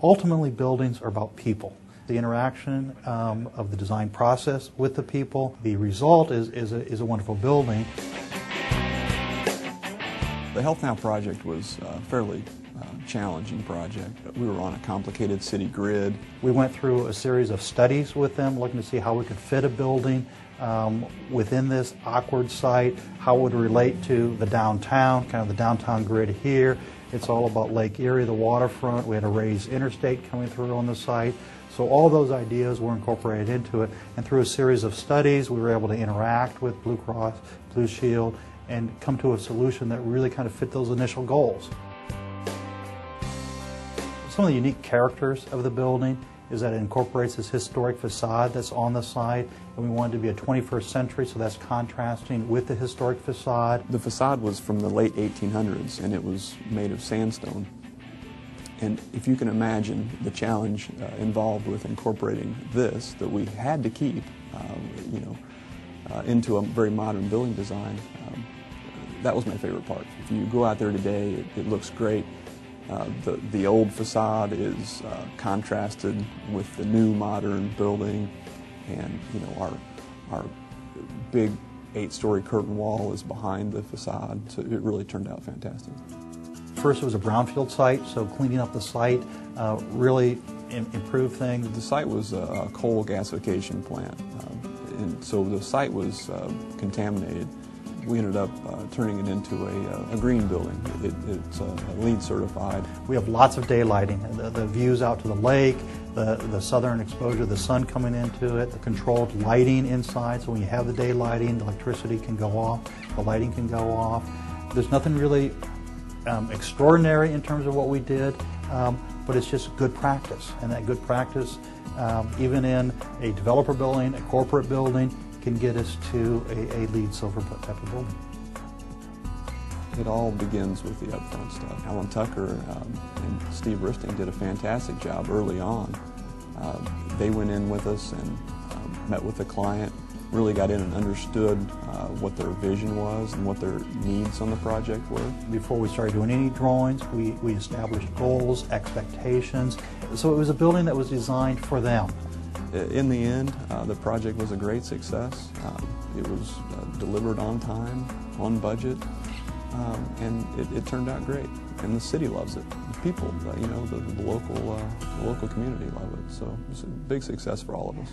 Ultimately, buildings are about people. The interaction of the design process with the people. The result is a wonderful building. The HealthNow project was a fairly challenging project. We were on a complicated city grid. We went through a series of studies with them, looking to see how we could fit a building within this awkward site, how it would relate to the downtown, kind of the downtown grid here. It's all about Lake Erie, the waterfront. We had a raised interstate coming through on the site. So all those ideas were incorporated into it, and through a series of studies we were able to interact with Blue Cross, Blue Shield, and come to a solution that really kind of fit those initial goals. Some of the unique characters of the building is that it incorporates this historic facade that's on the site, and we wanted to be a 21st century, so that's contrasting with the historic facade. The facade was from the late 1800s, and it was made of sandstone. And if you can imagine the challenge involved with incorporating this that we had to keep, into a very modern building design, that was my favorite part. If you go out there today, it looks great. The old facade is contrasted with the new modern building, and our big 8-story curtain wall is behind the facade, so it really turned out fantastic. First, it was a brownfield site, so cleaning up the site really improved things. The site was a coal gasification plant, and so the site was contaminated. We ended up turning it into a green building. It's LEED certified. We have lots of daylighting. The views out to the lake, the southern exposure, the sun coming into it, the controlled lighting inside, so when you have the day lighting, the electricity can go off, the lighting can go off. There's nothing really extraordinary in terms of what we did, but it's just good practice, and that good practice, even in a developer building, a corporate building, can get us to a LEED silver type of building. It all begins with the upfront stuff. Alan Tucker and Steve Risting did a fantastic job early on. They went in with us and met with the client, really got in and understood what their vision was and what their needs on the project were. Before we started doing any drawings, we established goals, expectations. So it was a building that was designed for them. In the end, the project was a great success. It was delivered on time, on budget, and it turned out great. And the city loves it. The people, the local community love it. So it's a big success for all of us.